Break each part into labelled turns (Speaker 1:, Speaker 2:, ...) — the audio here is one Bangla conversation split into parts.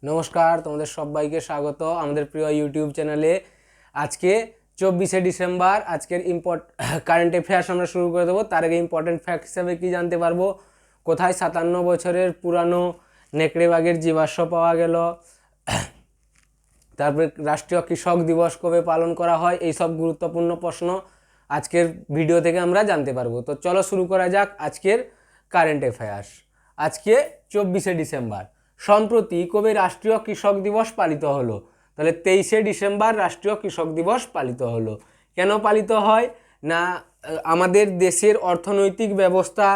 Speaker 1: নমস্কার, তোমাদের সবাইকে স্বাগত আমাদের প্রিয় ইউটিউব চ্যানেলে। আজকে 24শে ডিসেম্বর, আজকের কারেন্ট অ্যাফেয়ার্স আমরা শুরু করে দেবো। তার আগে ইম্পর্টেন্ট ফ্যাক্ট হিসাবে কি জানতে পারবো, কোথায় 57 বছরের পুরানো নেকড়ে বাঘের জীবাশ্ম পাওয়া গেল, তারপরে রাষ্ট্রীয় কৃষক দিবস কবে পালন করা হয়, এই সব গুরুত্বপূর্ণ প্রশ্ন আজকের ভিডিও থেকে আমরা জানতে পারবো। তো চলো শুরু করা যাক আজকের কারেন্ট অ্যাফেয়ার্স। আজকে 24শে ডিসেম্বর। সম্প্রতি কবে রাষ্ট্রীয় কৃষক দিবস পালিত হলো? তাহলে 23শে ডিসেম্বর রাষ্ট্রীয় কৃষক দিবস পালিত হলো। কেন পালিত হয় না, আমাদের দেশের অর্থনৈতিক ব্যবস্থা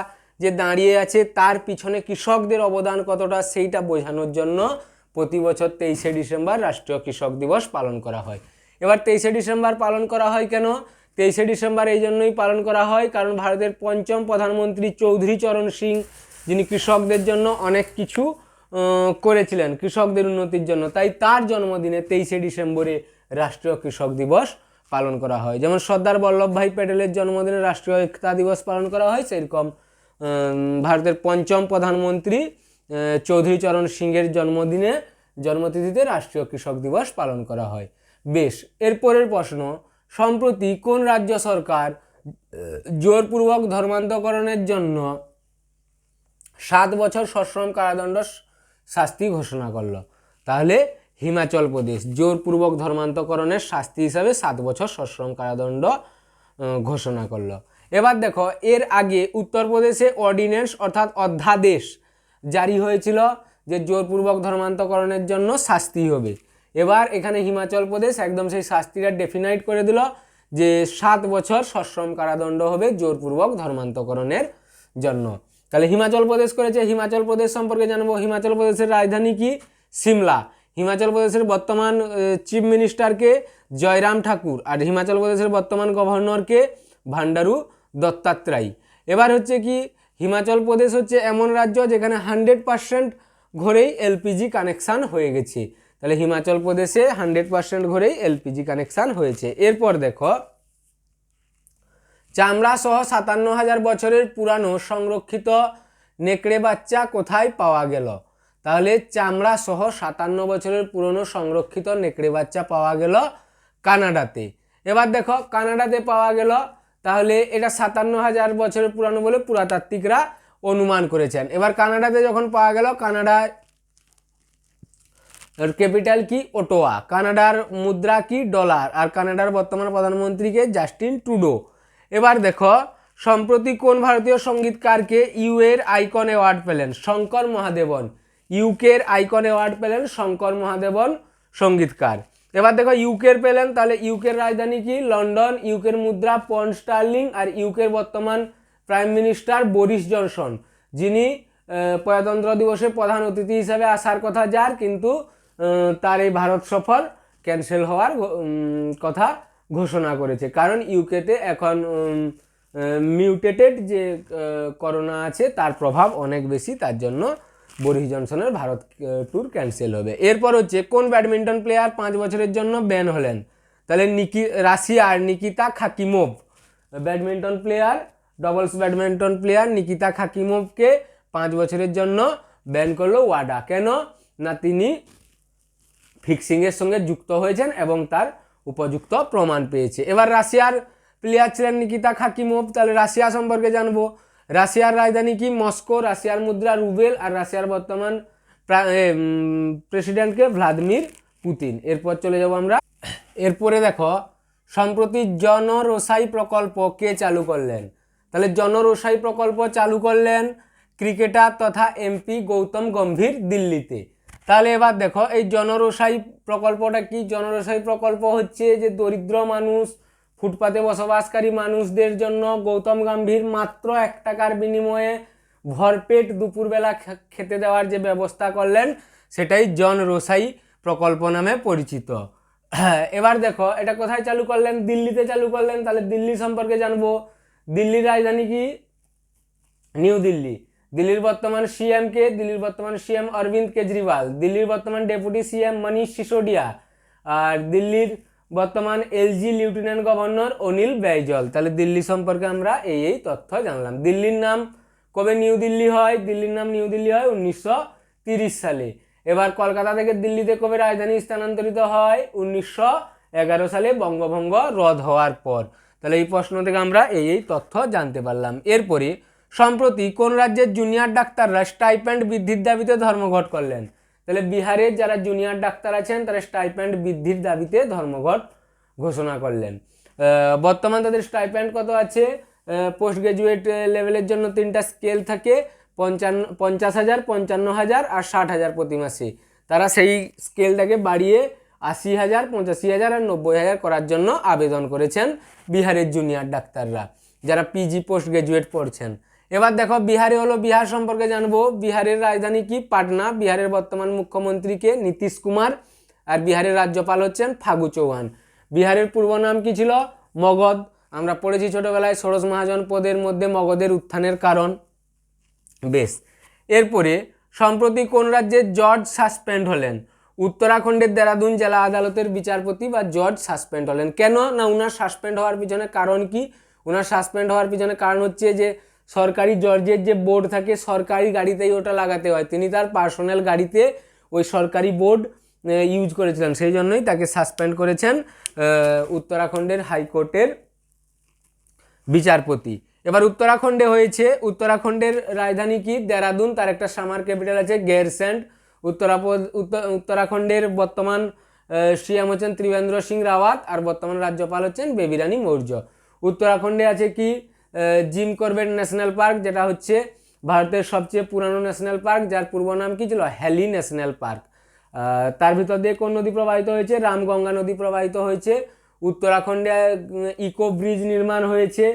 Speaker 1: যে দাঁড়িয়ে আছে তার পিছনে কৃষকদের অবদান কতটা সেইটা বোঝানোর জন্য প্রতি বছর 23শে ডিসেম্বর রাষ্ট্রীয় কৃষক দিবস পালন করা হয়। এবার 23শে ডিসেম্বর পালন করা হয় কেন? 23শে ডিসেম্বর এই জন্যই পালন করা হয় কারণ ভারতের পঞ্চম প্রধানমন্ত্রী চৌধুরী চরণ সিং, যিনি কৃষকদের জন্য অনেক কিছু করেছিলেন কৃষকদের উন্নতির জন্য, তাই তার জন্মদিনে 23শে ডিসেম্বরে রাষ্ট্রীয় কৃষক দিবস পালন করা হয়। যেমন সর্দার বল্লভভাই প্যাটেলের জন্মদিনে রাষ্ট্রীয় একতা দিবস পালন করা হয়, সেরকম ভারতের পঞ্চম প্রধানমন্ত্রী চৌধুরী চরণ সিংয়ের জন্মতিথিতে রাষ্ট্রীয় কৃষক দিবস পালন করা হয়। বেশ, এরপরের প্রশ্ন, সম্প্রতি কোন রাজ্য সরকার জোরপূর্বক ধর্মান্তকরণের জন্য 7 বছর সশ্রম কারাদণ্ড শাস্তি ঘোষণা করলো? তাহলে হিমাচল প্রদেশ জোরপূর্বক ধর্মান্তকরণের শাস্তি হিসাবে 7 বছর সশ্রম কারাদণ্ড ঘোষণা করলো। এবার দেখো, এর আগে উত্তরপ্রদেশে অর্ডিন্যান্স অর্থাৎ অধ্যাদেশ জারি হয়েছিল যে জোরপূর্বক ধর্মান্তকরণের জন্য শাস্তি হবে। এবার এখানে হিমাচল প্রদেশ একদম সেই শাস্তিটা ডেফিনাইট করে দিল যে 7 বছর সশ্রম কারাদণ্ড হবে জোরপূর্বক ধর্মান্তকরণের জন্য। তাহলে হিমাচল প্রদেশ করেছে। হিমাচল প্রদেশ সম্পর্কে জানবো। হিমাচল প্রদেশের রাজধানী কি? সিমলা। হিমাচল প্রদেশের বর্তমান চিফ মিনিস্টারকে জয়রাম ঠাকুর, আর হিমাচল প্রদেশের বর্তমান গভর্নরকে ভান্ডারু দত্তাত্রেয়। এবার হচ্ছে কি, হিমাচল প্রদেশ হচ্ছে এমন রাজ্য যেখানে 100% ঘরেই এলপিজি কানেকশান হয়ে গেছে। তাহলে হিমাচল প্রদেশে 100% ঘরেই এলপিজি কানেকশান হয়েছে। এরপর দেখো, চামড়া সহ 57,000 বছরের পুরানো সংরক্ষিত নেকড়ে বাচ্চা কোথায় পাওয়া গেল? তাহলে চামড়া সহ 57 বছরের পুরনো সংরক্ষিত নেকড়ে বাচ্চা পাওয়া গেল কানাডাতে। এবার দেখো, কানাডাতে পাওয়া গেল, তাহলে এটা 57,000 বছরের পুরানো বলে পুরাতাত্ত্বিকরা অনুমান করেছেন। এবার কানাডাতে যখন পাওয়া গেল, কানাডার ক্যাপিটাল কি? ওটোয়া। কানাডার মুদ্রা কি? ডলার। আর কানাডার বর্তমান প্রধানমন্ত্রীকে জাস্টিন ট্রুডো। এবার দেখো, সম্প্রতি কোন ভারতীয় সঙ্গীতকারকে ইউএর আইকন অ্যাওয়ার্ড পেলেন? শঙ্কর মহাদেবন। ইউকের আইকন অ্যাওয়ার্ড পেলেন শঙ্কর মহাদেবন সঙ্গীতকার। এবার দেখো, ইউকের পেলেন, তাহলে ইউকের রাজধানী কি? লন্ডন। ইউকের মুদ্রা পন্ড স্টার্লিং। আর ইউকের বর্তমান প্রাইম মিনিস্টার বরিস জনসন, যিনি প্রজাতন্ত্র দিবসে প্রধান অতিথি হিসাবে আসার কথা যার, কিন্তু তার এই ভারত সফর ক্যান্সেল হওয়ার কথা ঘোষণা করেছে, কারণ ইউকেতে এখন মিউটেটেড যে করোনা আছে তার প্রভাব অনেক বেশি, তার জন্য বরিস জনসনের ভারত ট্যুর ক্যান্সেল হবে। এরপর হচ্ছে, কোন ব্যাডমিন্টন প্লেয়ার 5 বছরের জন্য ব্যান হলেন? তাহলে রাশিয়ার Nikita Khakimov. Badminton player, doubles badminton player Nikita খাকিমোভকে 5 বছরের জন্য ব্যান করলো ওয়াডা। কেন না, তিনি ফিক্সিংয়ের সঙ্গে যুক্ত হয়েছেন এবং তার উপযুক্ত প্রমাণ পেয়েছে। এবার রাশিয়ার প্লেয়ার ছিলেন নিকিতা খাকিমোভ। তাহলে রাশিয়া সম্পর্কে জানবো। রাশিয়ার রাজধানী কি? মস্কো। রাশিয়ার মুদ্রা রুবেল। আর রাশিয়ার বর্তমান প্রেসিডেন্টকে ভ্লাদিমির পুতিন। এরপর চলে যাব আমরা। এরপরে দেখো, সম্প্রতি জনরসাই প্রকল্প কে চালু করলেন? তাহলে জনরসাই প্রকল্প চালু করলেন ক্রিকেটার তথা এমপি গৌতম গম্ভীর দিল্লিতে। তাহলে এবার দেখো, এই জনরসাই প্রকল্পটা কি? জনরসাই প্রকল্প হচ্ছে যে দরিদ্র মানুষ, ফুটপাতে বসবাসকারী মানুষদের জন্য গৌতম গম্ভীর মাত্র 1 টাকার বিনিময়ে ভরপেট দুপুরবেলা খেতে দেওয়ার যে ব্যবস্থা করলেন, সেটাই জনরসাই প্রকল্প নামে পরিচিত। এবার দেখো, এটা কোথায় চালু করলেন? দিল্লিতে চালু করলেন। তাহলে দিল্লি সম্পর্কে জানবো। দিল্লির রাজধানী কি? নিউ দিল্লি। দিল্লির বর্তমান সিএম কে? দিল্লির বর্তমান সিএম অরবিন্দ কেজরিওয়াল। দিল্লির বর্তমান ডেপুটি সিএম মনীষ সিসোডিয়া। আর দিল্লির বর্তমান এলজি লেফটেন্যান্ট গভর্নর অনিল বাইজল। তাহলে দিল্লি সম্পর্কে আমরা এই তথ্য জানলাম। দিল্লির নাম কবে নিউ দিল্লি হয়? দিল্লির নাম নিউ দিল্লি হয় 1930 সালে। এবার কলকাতা থেকে দিল্লিতে কবে রাজধানী স্থানান্তরিত হয়? 1911 সালে বঙ্গভঙ্গ রদ হওয়ার পর। তাহলে এই প্রশ্ন থেকে আমরা এই তথ্য জানতে পারলাম। এরপরে সম্প্রতি কোন রাজ্যের জুনিয়র ডাক্তাররা স্টাইপেন্ড বৃদ্ধির দাবিতে ধর্মঘট করলেন? তাহলে বিহারের যারা জুনিয়র ডাক্তার আছেন তারা স্টাইপেন্ড বৃদ্ধির দাবিতে ধর্মঘট ঘোষণা করলেন। বর্তমান তাদের স্টাইপেন্ড কত আছে? পোস্ট গ্রাজুয়েট লেভেলের জন্য 3টা স্কেল থাকে, 50,000, 55,000 আর 60,000 প্রতি মাসে। তারা সেই স্কেলটাকে বাড়িয়ে 80,000, 85,000 আর 90,000 করার জন্য আবেদন করেছেন বিহারের জুনিয়র ডাক্তাররা যারা পিজি পোস্ট গ্রাজুয়েট পড়ছেন। এবার দেখো বিহারে হলো, বিহার সম্পর্কে জানবো। বিহারের রাজধানী কি? পাটনা। বিহারের বর্তমান মুখ্যমন্ত্রীকে নীতিশ কুমার, আর বিহারের রাজ্যপাল হচ্ছেন ফাগু চৌহান। বিহারের পূর্ব নাম কি ছিল? মগধ। আমরা পড়েছি ছোটবেলায় ষোড়শ মহাজন পদের মধ্যে মগধের উত্থানের কারণ। বেশ, এরপরে সম্প্রতি কোন রাজ্যের জজ সাসপেন্ড হলেন? উত্তরাখণ্ডের দেরাদুন জেলা আদালতের বিচারপতি বা জজ সাসপেন্ড হলেন। কেন না ওনার সাসপেন্ড হওয়ার পিছনে কারণ কি? ওনার সাসপেন্ড হওয়ার পিছনে কারণ হচ্ছে যে সরকারি জজের যে বোর্ড থাকে সরকারি গাড়িতেই ওটা লাগাতে হয়, তিনি তার পার্সোনাল গাড়িতে ওই সরকারি বোর্ড ইউজ করেছিলেন, সেই জন্যই তাকে সাসপেন্ড করেছেন উত্তরাখণ্ডের হাইকোর্টের বিচারপতি। এবার উত্তরাখণ্ডে হয়েছে, উত্তরাখণ্ডের রাজধানী কি? দেরাদুন। তার একটা সামার ক্যাপিটাল আছে গেরস্যান্ড। উত্তরাখণ্ডের বর্তমান সিএম হচ্ছেন ত্রিবেন্দ্র সিং রাওয়াত, আর বর্তমান রাজ্যপাল হচ্ছেন বেবি রানী মৌর্য। উত্তরাখণ্ডে আছে কি? জিম করবেট ন্যাশনাল পার্ক, যেটা হচ্ছে ভারতের সবচেয়ে পুরানো ন্যাশনাল পার্ক, যার পূর্ব নাম কি ছিল? Hailey national park. তার ভিতর দিয়ে কোন নদী প্রবাহিত হয়েছে? রামগঙ্গা নদী প্রবাহিত হয়েছে। উত্তরাখণ্ডে ইকো ব্রিজ নির্মাণ হয়েছে।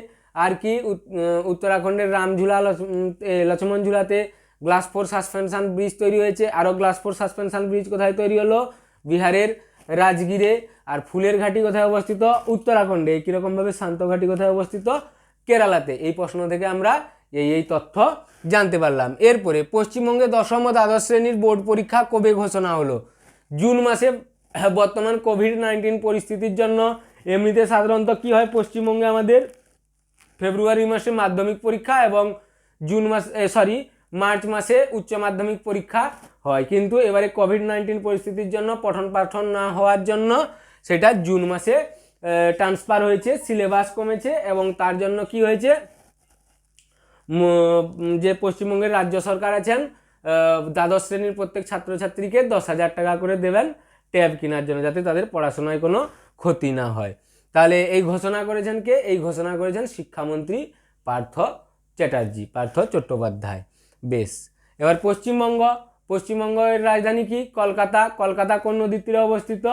Speaker 1: আর কি? উত্তরাখণ্ডের রামঝুলা লক্ষ্মণ ঝুলাতে গ্লাস ফোর সাসপেনশন ব্রিজ তৈরি হয়েছে। আরও গ্লাস ফোর সাসপেনশন ব্রিজ কোথায় তৈরি হলো? বিহারের রাজগিরে। আর ফুলের ঘাটি কোথায় অবস্থিত? উত্তরাখণ্ডে। কীরকমভাবে শান্তঘাটি কোথায় অবস্থিত? কেরালাতে। এই প্রশ্ন থেকে আমরা এই তথ্য জানতে পারলাম। এরপরে পশ্চিমবঙ্গে দশম ও দ্বাদশ শ্রেণীর বোর্ড পরীক্ষা কবে ঘোষণা হলো? জুন মাসে। বর্তমান কোভিড-19 পরিস্থিতির জন্য এমনিতে সাধারণত কি হয় পশ্চিমবঙ্গে আমাদের? ফেব্রুয়ারি মাসে মাধ্যমিক পরীক্ষা এবং মার্চ মাসে উচ্চ মাধ্যমিক পরীক্ষা হয়, কিন্তু এবারে কোভিড-19 পরিস্থিতির জন্য পঠন পাঠন না হওয়ার জন্য সেটা জুন মাসে ট্রান্সফার হয়েছে, সিলেবাস কমেছে এবং তার জন্য কি হয়েছে? যে পশ্চিমবঙ্গের রাজ্য সরকার আছেন দ্বাদশ শ্রেণীর প্রত্যেক ছাত্রছাত্রীকে 10,000 টাকা করে দেবেন ট্যাব কেনার জন্য, যাতে তাদের পড়াশোনায় কোনো ক্ষতি না হয়। তাহলে এই ঘোষণা করেছেন কে? এই ঘোষণা করেছেন শিক্ষামন্ত্রী পার্থ চট্টোপাধ্যায়। বেশ, এবার পশ্চিমবঙ্গের রাজধানী কি? কলকাতা। কলকাতা কোন নদীর তীরে অবস্থিত?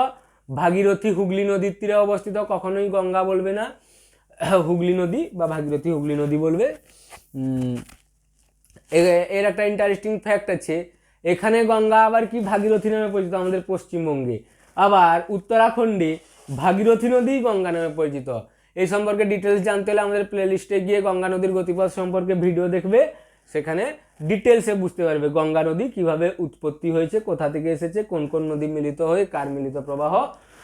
Speaker 1: ভাগীরথী হুগলি নদীর তীরে অবস্থিত। কখনোই গঙ্গা বলবে না, হুগলি নদী বা ভাগীরথী হুগলি নদী বলবে। এর একটা ইন্টারেস্টিং ফ্যাক্ট আছে, এখানে গঙ্গা আবার কি ভাগীরথী নামে পরিচিত আমাদের পশ্চিমবঙ্গে, আবার উত্তরাখণ্ডে ভাগীরথী নদী গঙ্গা নামে পরিচিত। এই সম্পর্কে ডিটেলস জানতে হলে আমাদের প্লেলিস্টে গিয়ে গঙ্গা নদীর গতিপথ সম্পর্কে ভিডিও দেখবে, সেখানে ডিটেলসে বুঝতে পারবে গঙ্গা নদী কিভাবে উৎপত্তি হয়েছে, কোথা থেকে এসেছে, কোন কোন নদী মিলিত হয়ে কার মিলিত প্রবাহ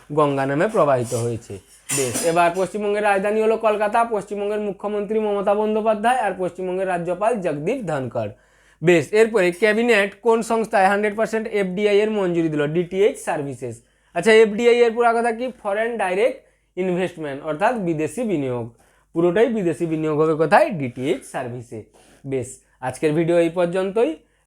Speaker 1: গঙ্গা নামে প্রবাহিত হয়েছে। বেশ, এবার পশ্চিমবঙ্গের রাজধানী হলো কলকাতা। পশ্চিমবঙ্গের মুখ্যমন্ত্রী মমতা বন্দ্যোপাধ্যায়, আর পশ্চিমবঙ্গের রাজ্যপাল জগদীপ ধনখড়। বেশ, এরপরে ক্যাবিনেট কোন সংস্থায় 100% এফডিআই এর মঞ্জুরি দিল? DTH services. আচ্ছা, এফডিআই এর পুরো কথা কি? ফরেন ডাইরেক্ট ইনভেস্টমেন্ট, অর্থাৎ বিদেশি বিনিয়োগ। পুরোটাই বিদেশি বিনিয়োগ হবে কোথায়? ডিটিএইচ সার্ভিসে। বেশ, আজকের ভিডিও এই পর্যন্তই।